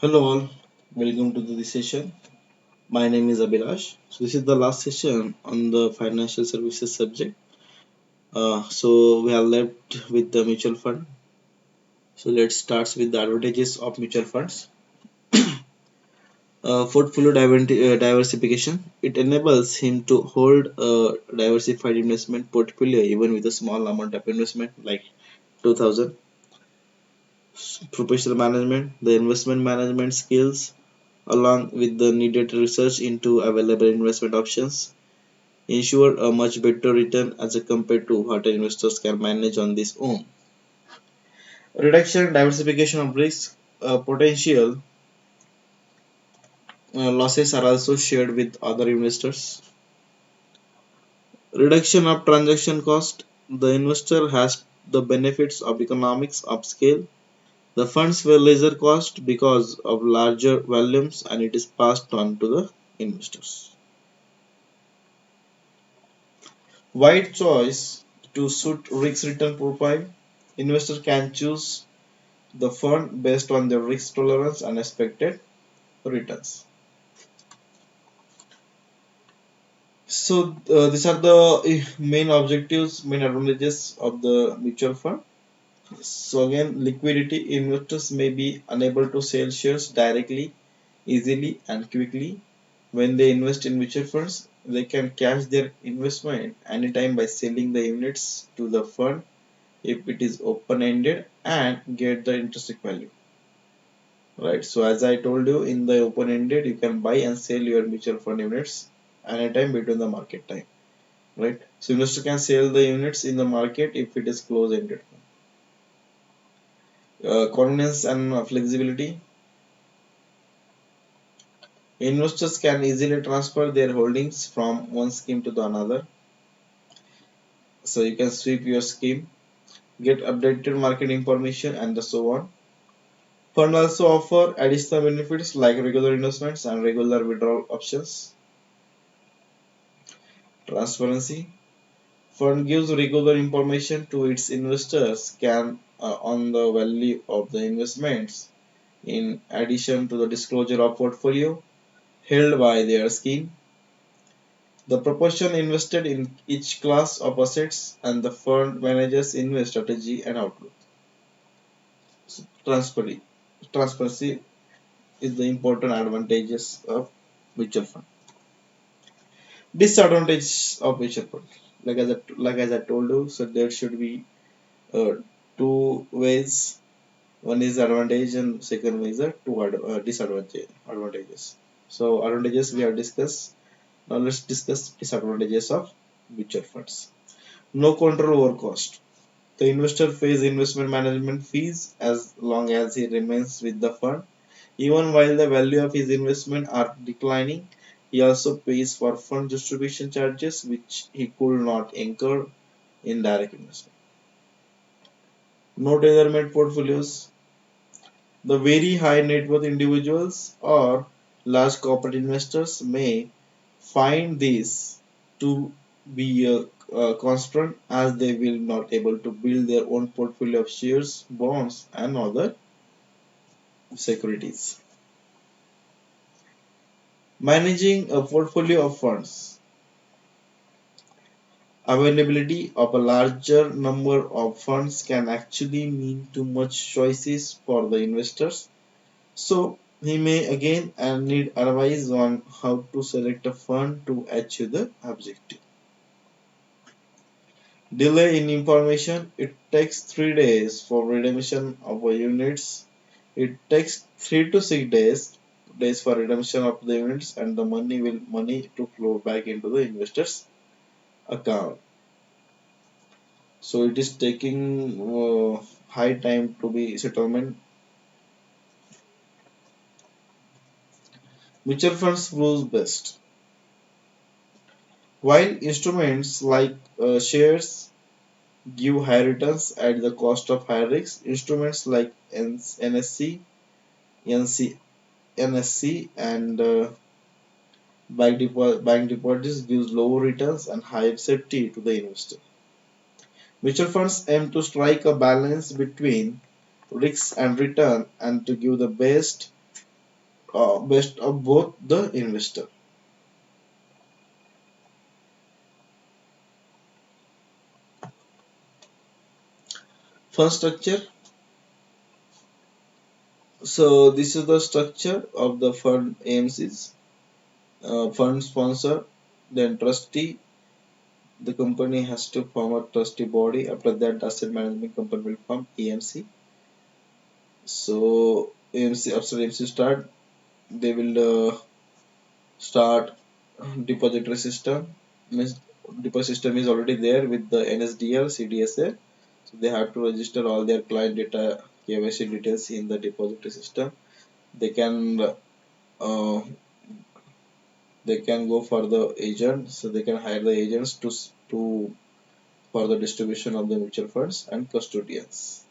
Hello all, welcome to this session. My name is Abhilash. So this is the last session on the financial services subject. So we have left with the mutual fund. So let's start with the advantages of mutual funds. Portfolio diversification. It enables him to hold a diversified investment portfolio even with a small amount of investment like 2000. Professional management. The investment management skills along with the needed research into available investment options ensure a much better return as compared to what investors can manage on this own. Reduction and diversification of risk potential losses are also shared with other investors. Reduction of transaction cost. The investor has the benefits of economics of scale. The funds were lesser cost because of larger volumes and it is passed on to the investors. Wide choice to suit risk return profile. Investor can choose the fund based on their risk tolerance and expected returns. So these are the main objectives, main advantages of the mutual fund. So again, liquidity. Investors may be unable to sell shares directly, easily and quickly. When they invest in mutual funds, they can cash their investment anytime by selling the units to the fund if it is open-ended and get the intrinsic value. Right. So as I told you in the open-ended, you can buy and sell your mutual fund units anytime between the market time. Right. So investor can sell the units in the market if it is close-ended. Convenience and flexibility. Investors can easily transfer their holdings from one scheme to the another. So you can sweep your scheme, get updated market information, and so on. Fund also offer additional benefits like regular investments and regular withdrawal options. Transparency. Fund gives regular information to its investors can on the value of the investments in addition to the disclosure of portfolio held by their scheme, the proportion invested in each class of assets and the fund manager's invest strategy and outlook. So transparency is the important advantages of mutual fund. Disadvantages of mutual fund. Like as I told you, so there should be uh, two ways. One is advantage and second one is the disadvantage advantages. So advantages we have discussed. Now let's discuss disadvantages of mutual funds. No control over cost. The investor pays investment management fees as long as he remains with the fund. Even while the value of his investment are declining, he also pays for fund distribution charges which he could not incur in direct investment. No tailor-made portfolios. The very high net worth individuals or large corporate investors may find this to be a constraint as they will not able to build their own portfolio of shares, bonds and other securities. Managing a portfolio of funds. Availability of a larger number of funds can actually mean too much choices for the investors. So he may again need advice on how to select a fund to achieve the objective. Delay in information. It takes 3 days for redemption of a units. It takes 3 to 6 days for redemption of the units and the money to flow back into the investors account. So it is taking high time to be settlement. Mutual funds rules best. While instruments like shares give high returns at the cost of high risks, instruments like NSC, NC, NSC and bank deposits gives lower returns and higher safety to the investor. Mutual funds aim to strike a balance between risks and return and to give the best best of both the investor. Fund structure. So this is the structure of the fund AMCs. Fund sponsor, then trustee. The company has to form a trustee body. After that, asset management company will form AMC. So AMC after AMC start, they will start depository system. Means deposit system is already there with the NSDL, CDSA. So they have to register all their client data, KYC details in the depository system. They can uh, they can go for the agent, so they can hire the agents to for the distribution of the mutual funds and custodians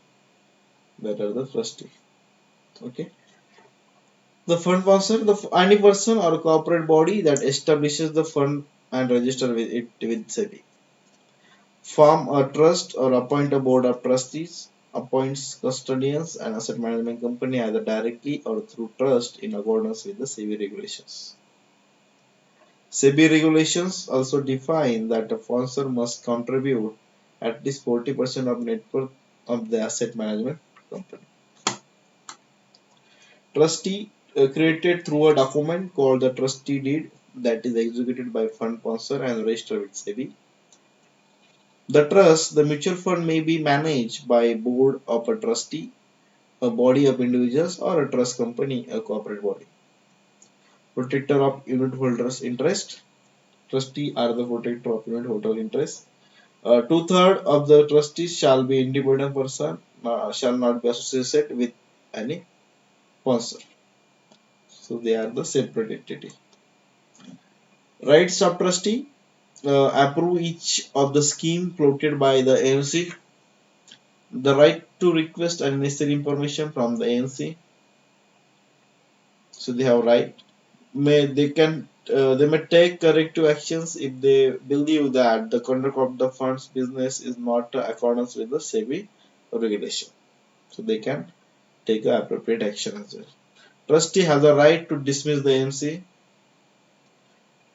that are the trustee. Okay. The fund sponsor, any person or corporate body that establishes the fund and register with it with SEBI. Form a trust or appoint a board of trustees, appoints custodians and asset management company either directly or through trust in accordance with the SEBI regulations. SEBI regulations also define that a sponsor must contribute at least 40% of net worth of the asset management company. Trustee created through a document called the trustee deed that is executed by fund sponsor and registered with SEBI. The trust, the mutual fund may be managed by a board of a trustee, a body of individuals, or a trust company, a corporate body. Protector of unit holders' interest. Trustee are the protector of unit holder interest. Two-thirds of the trustees shall be independent person, shall not be associated with any sponsor. So they are the separate entity. Rights of trustee. Approve each of the scheme floated by the ANC. The right to request unnecessary information from the ANC. So they have right. They may take corrective actions if they believe that the conduct of the fund's business is not in accordance with the SEBI regulation. So they can take appropriate action as well. Trustee has a right to dismiss the AMC,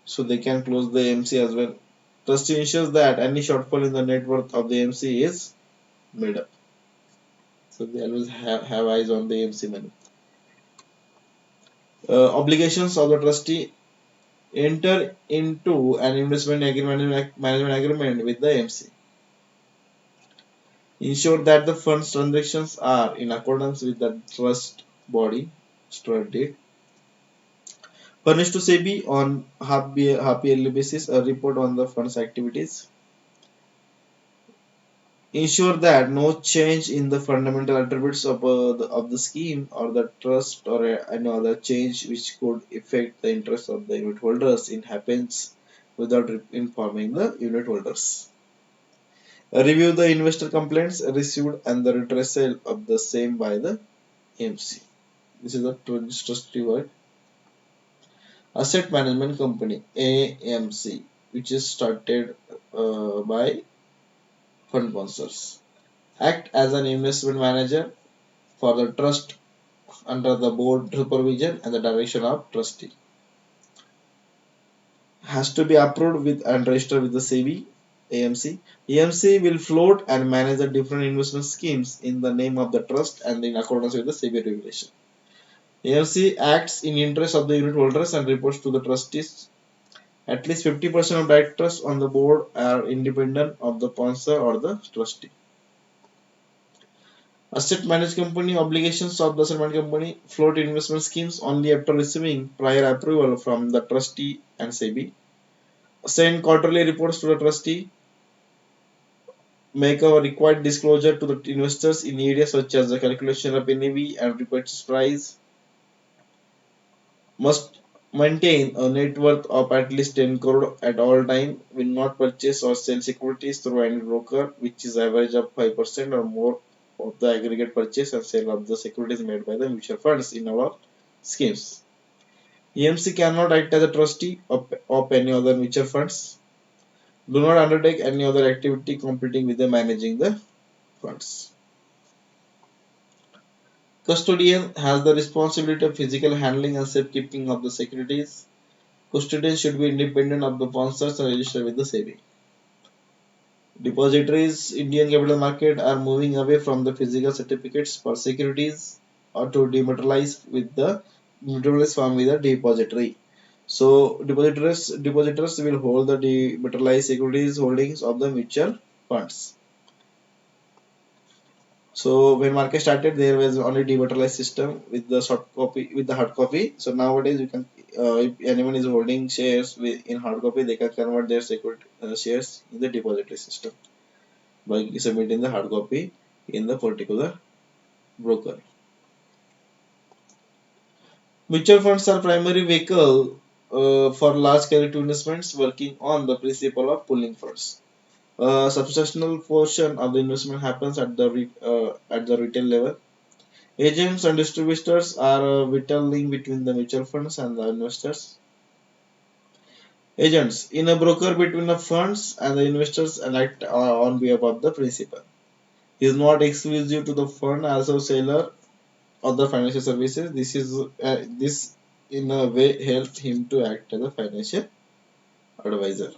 so they can close the AMC as well. Trustee ensures that any shortfall in the net worth of the AMC is made up. So they always have eyes on the AMC money. Obligations of the trustee: enter into an investment agreement management agreement with the AMC. Ensure that the funds transactions are in accordance with the trust body trust deed. Furnish to SEBI on half yearly basis a report on the fund's activities. Ensure that no change in the fundamental attributes of the scheme or the trust or any other change which could affect the interest of the unit holders in happens without informing the unit holders. Review the investor complaints received and the redressal of the same by the AMC. This is the trustee word. Asset Management Company AMC, which is started by fund sponsors. Act as an investment manager for the trust under the board supervision and the direction of trustee. Has to be approved with and registered with the SEBI AMC. AMC will float and manage the different investment schemes in the name of the trust and in accordance with the SEBI regulation. AMC acts in interest of the unit holders and reports to the trustees. At least 50% of directors on the board are independent of the sponsor or the trustee. Asset management company obligations of the asset management company float investment schemes only after receiving prior approval from the trustee and SEBI. Send quarterly reports to the trustee. Make a required disclosure to the investors in areas such as the calculation of NAV and repurchase price. Must maintain a net worth of at least 10 crore at all time. Will not purchase or sell securities through any broker, which is average of 5% or more of the aggregate purchase and sale of the securities made by the mutual funds in our schemes. EMC cannot act as a trustee of any other mutual funds. Do not undertake any other activity competing with the managing the funds. Custodian has the responsibility of physical handling and safekeeping of the securities. Custodian should be independent of the sponsors and registered with the SEBI. Depositories, Indian capital market are moving away from the physical certificates for securities or to dematerialize form with the depository. So depositors will hold the dematerialized securities holdings of the mutual funds. So when market started, there was only dematerialized system with the soft copy with the hard copy. So nowadays you can, if anyone is holding shares in hard copy, they can convert their security shares in the depository system by submitting the hard copy in the particular broker. Mutual funds are primary vehicle for large scale investments working on the principle of pooling funds. A substantial portion of the investment happens at the retail level. Agents and distributors are a vital link between the mutual funds and the investors. Agents in a broker between the funds and the investors and act on behalf of the principal. He is not exclusive to the fund, also seller other financial services. This in a way helps him to act as a financial advisor.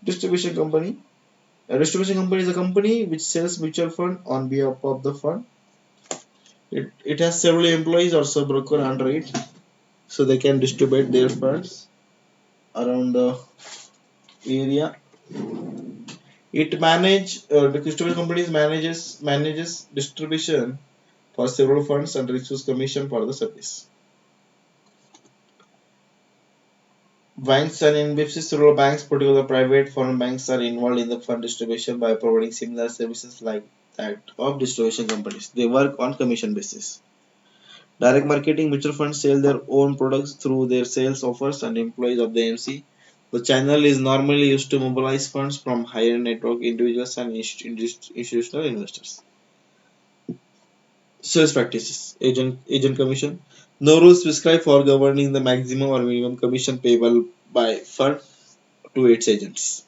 Distribution company. A distribution company is a company which sells mutual fund on behalf of the fund. It has several employees or sub broker under it, so they can distribute their funds around the area. The distribution companies manages distribution for several funds and receives commission for the service. Banks and NBFCs, rural banks, particularly private foreign banks, are involved in the fund distribution by providing similar services like that of distribution companies. They work on commission basis. Direct marketing, mutual funds sell their own products through their sales offers and employees of the MC. The channel is normally used to mobilize funds from higher network individuals and institutional investors. Sales practices, agent commission. No rules prescribed for governing the maximum or minimum commission payable by fund to its agents.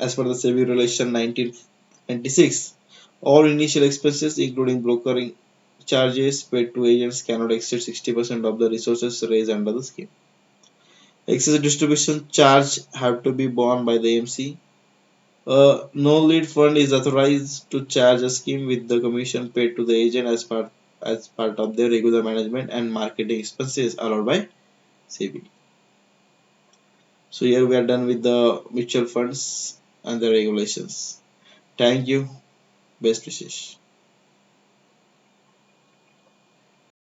As per the SEBI Regulation 1996, all initial expenses, including brokering charges paid to agents, cannot exceed 60% of the resources raised under the scheme. Excess distribution charge have to be borne by the MC. No lead fund is authorized to charge a scheme with the commission paid to the agent as part of their regular management and marketing expenses allowed by SEBI. So here we are done with the mutual funds and the regulations. Thank you. Best wishes.